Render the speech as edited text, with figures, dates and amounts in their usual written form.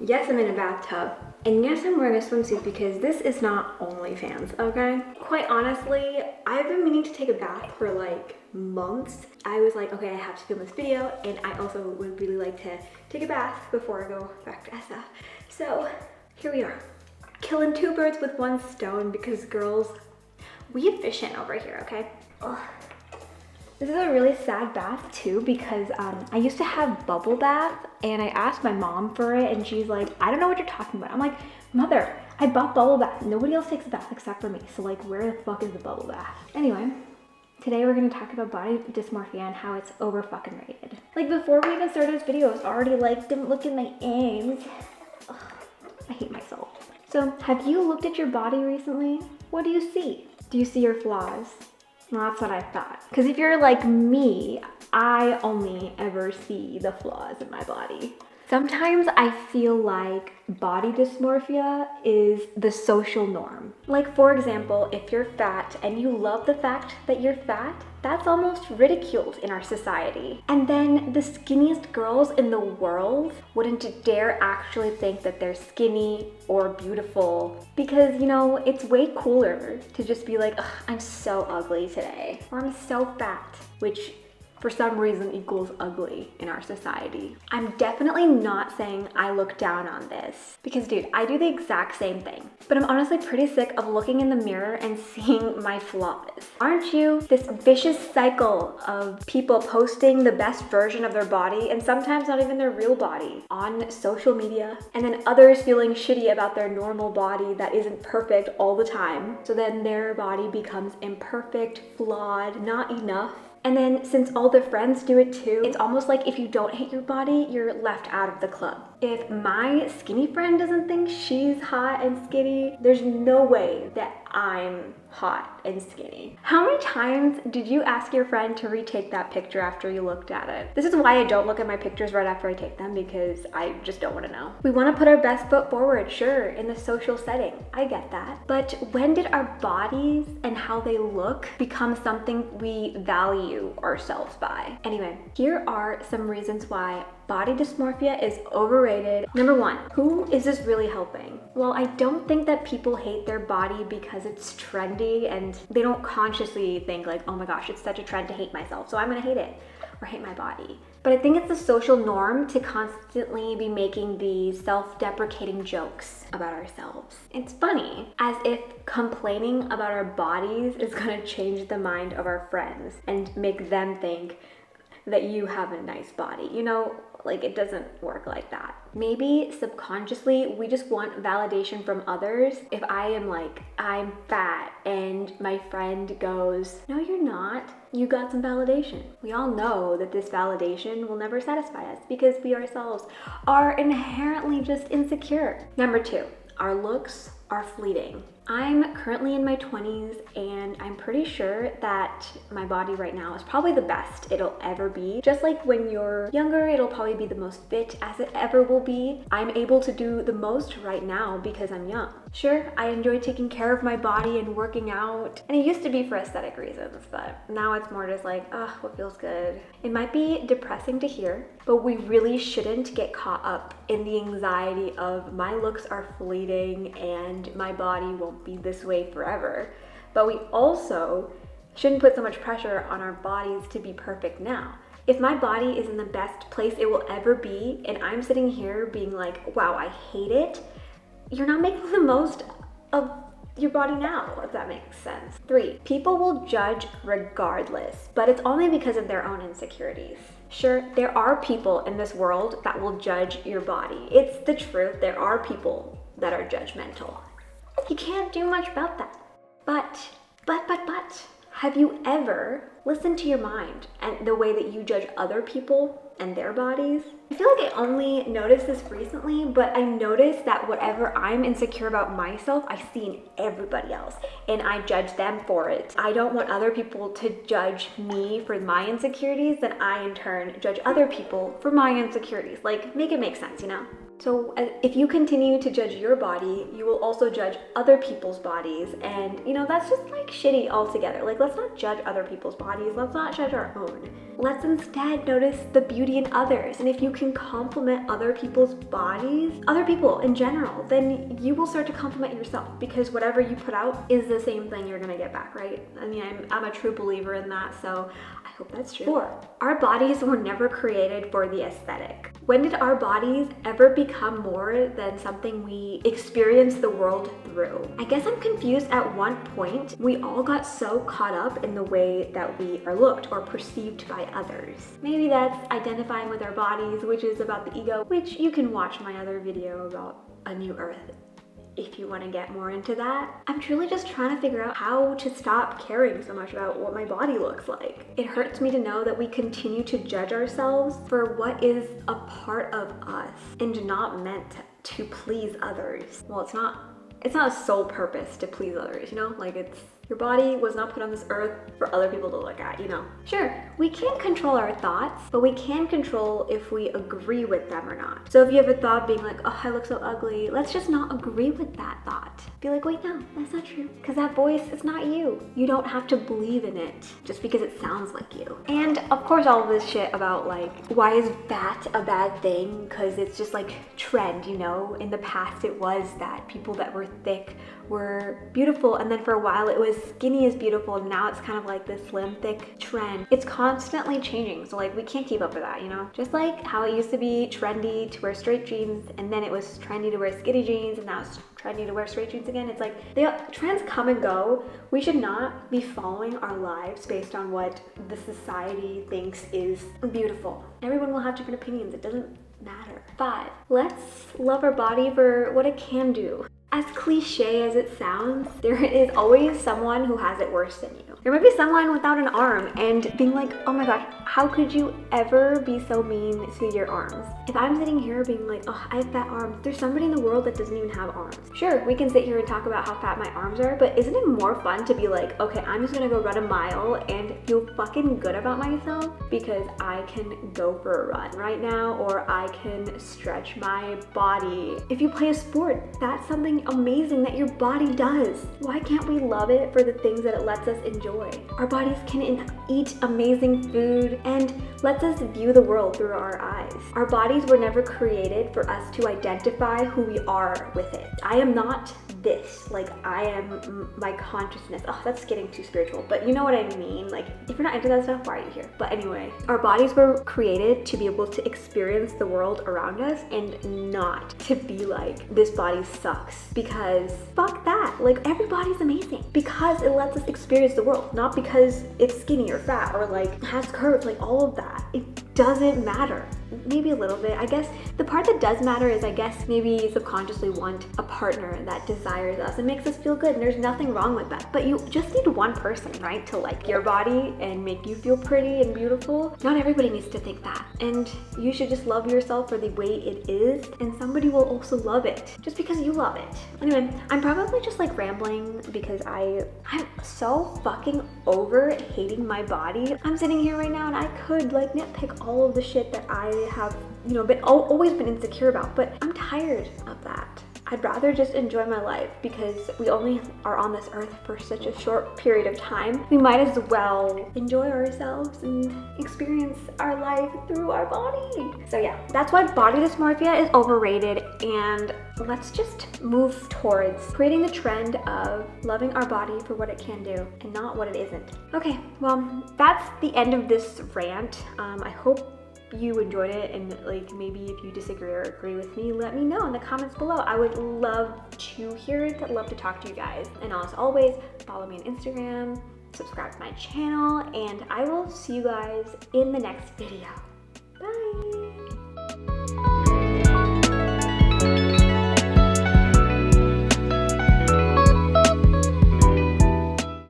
Yes, I'm in a bathtub. And yes, I'm wearing a swimsuit because this is not OnlyFans, okay? Quite honestly, I've been meaning to take a bath for like months. I was like, okay, I have to film this video, and I also would really like to take a bath before I go back to SF. So here we are, killing two birds with one stone because girls, we efficient over here, okay? Ugh. This is a really sad bath too because I used to have bubble bath and I asked my mom for it and she's like, I don't know what you're talking about. I'm like, mother, I bought bubble bath. Nobody else takes a bath except for me. So like, where the fuck is the bubble bath? Anyway, today we're gonna talk about body dysmorphia and how it's over fucking rated. Like before we even started this video, I was already like, don't look at my aims. Ugh, I hate myself. So have you looked at your body recently? What do you see? Do you see your flaws? Well, that's what I thought. Because if you're like me, I only ever see the flaws in my body. Sometimes I feel like body dysmorphia is the social norm. Like for example, if you're fat and you love the fact that you're fat, that's almost ridiculed in our society. And then the skinniest girls in the world wouldn't dare actually think that they're skinny or beautiful because, you know, it's way cooler to just be like, ugh, I'm so ugly today, or I'm so fat, which for some reason equals ugly in our society. I'm definitely not saying I look down on this because dude, I do the exact same thing. But I'm honestly pretty sick of looking in the mirror and seeing my flaws. Aren't you? This vicious cycle of people posting the best version of their body and sometimes not even their real body on social media, and then others feeling shitty about their normal body that isn't perfect all the time. So then their body becomes imperfect, flawed, not enough. And then since all their friends do it too, it's almost like if you don't hate your body, you're left out of the club. If my skinny friend doesn't think she's hot and skinny, there's no way that I'm hot and skinny. How many times did you ask your friend to retake that picture after you looked at it? This is why I don't look at my pictures right after I take them, because I just don't want to know. We want to put our best foot forward, sure, in the social setting. I get that. But when did our bodies and how they look become something we value ourselves by? Anyway, here are some reasons why body dysmorphia is overrated. Number one, who is this really helping? Well, I don't think that people hate their body because it's trendy and they don't consciously think like, oh my gosh, it's such a trend to hate myself, so I'm gonna hate it or hate my body. But I think it's the social norm to constantly be making these self-deprecating jokes about ourselves. It's funny, as if complaining about our bodies is gonna change the mind of our friends and make them think that you have a nice body. You know, like it doesn't work like that. Maybe subconsciously we just want validation from others. If I am like, I'm fat and my friend goes, no you're not, you got some validation. We all know that this validation will never satisfy us because we ourselves are inherently just insecure. Number two, our looks are fleeting. I'm currently in my 20s and I'm pretty sure that my body right now is probably the best it'll ever be. Just like when you're younger, it'll probably be the most fit as it ever will be. I'm able to do the most right now because I'm young. Sure, I enjoy taking care of my body and working out, and it used to be for aesthetic reasons, but now it's more just like, what feels good. It might be depressing to hear, but we really shouldn't get caught up in the anxiety of my looks are fleeting and my body won't be this way forever. But we also shouldn't put so much pressure on our bodies to be perfect now. If my body is in the best place it will ever be and I'm sitting here being like, wow, I hate it, you're not making the most of your body now, if that makes sense. Three, people will judge regardless, but it's only because of their own insecurities. Sure, there are people in this world that will judge your body. It's the truth, there are people that are judgmental. You can't do much about that. But, have you ever listened to your mind and the way that you judge other people and their bodies? I feel like I only noticed this recently, but I noticed that whatever I'm insecure about myself, I see in everybody else and I judge them for it. I don't want other people to judge me for my insecurities, then I in turn judge other people for my insecurities. Like, make it make sense, you know? So if you continue to judge your body, you will also judge other people's bodies, and you know, that's just like shitty altogether. Like, let's not judge other people's bodies, let's not judge our own. Let's instead notice the beauty in others, and if you can compliment other people's bodies, other people in general, then you will start to compliment yourself, because whatever you put out is the same thing you're gonna get back, right? I mean, I'm a true believer in that, so I hope that's true. 4, our bodies were never created for the aesthetic. When did our bodies ever become more than something we experience the world through? I guess I'm confused. At one point, we all got so caught up in the way that we are looked or perceived by others. Maybe that's identifying with our bodies, which is about the ego, which you can watch my other video about A New Earth if you want to get more into that. I'm truly just trying to figure out how to stop caring so much about what my body looks like. It hurts me to know that we continue to judge ourselves for what is a part of us and not meant to please others. Well, it's not a sole purpose to please others, you know? Like, your body was not put on this earth for other people to look at, you know? Sure, we can't control our thoughts, but we can control if we agree with them or not. So if you have a thought being like, oh, I look so ugly, let's just not agree with that thought. Be like, wait, no, that's not true. Because that voice is not you. You don't have to believe in it just because it sounds like you. And of course, all of this shit about like, why is fat a bad thing? Because it's just like trend, you know? In the past, it was that people that were thick were beautiful, and then for a while it was skinny is beautiful, and now it's kind of like this slim thick trend. It's constantly changing, so like we can't keep up with that, you know? Just like how it used to be trendy to wear straight jeans, and then it was trendy to wear skinny jeans, and now it's trendy to wear straight jeans again. It's like trends come and go. We should not be following our lives based on what the society thinks is beautiful. Everyone will have different opinions. It doesn't matter. 5, let's love our body for what it can do. As cliche as it sounds, there is always someone who has it worse than you. There might be someone without an arm and being like, oh my gosh, how could you ever be so mean to your arms? If I'm sitting here being like, oh, I have fat arms, there's somebody in the world that doesn't even have arms. Sure, we can sit here and talk about how fat my arms are, but isn't it more fun to be like, okay, I'm just gonna go run a mile and feel fucking good about myself because I can go for a run right now, or I can stretch my body. If you play a sport, that's something amazing that your body does. Why can't we love it for the things that it lets us enjoy? Our bodies can eat amazing food and lets us view the world through our eyes. Our bodies were never created for us to identify who we are with it. I am not this, like I am my consciousness. Oh, that's getting too spiritual, but you know what I mean? Like, if you're not into that stuff, why are you here? But anyway, our bodies were created to be able to experience the world around us and not to be like, this body sucks, because fuck that. Like, every body's amazing because it lets us experience the world, not because it's skinny or fat or like has curves, like all of that. It doesn't matter. Maybe a little bit. I guess the part that does matter is, I guess, maybe subconsciously want a partner that desires us and makes us feel good, and there's nothing wrong with that. But you just need one person, right, to like your body and make you feel pretty and beautiful. Not everybody needs to think that. And you should just love yourself for the way it is, and somebody will also love it just because you love it. Anyway, I'm probably just like rambling because I'm so fucking over hating my body. I'm sitting here right now and I could like nitpick all of the shit that I have, you know, always been insecure about, but I'm tired of that. I'd rather just enjoy my life because we only are on this earth for such a short period of time. We might as well enjoy ourselves and experience our life through our body. So yeah, that's why body dysmorphia is overrated, and let's just move towards creating the trend of loving our body for what it can do and not what it isn't. Okay, well, that's the end of this rant. I hope you enjoyed it, and like maybe if you disagree or agree with me, let me know in the comments below. I would love to hear it. I'd love to talk to you guys. And as always, follow me on Instagram, subscribe to my channel, and I will see you guys in the next video.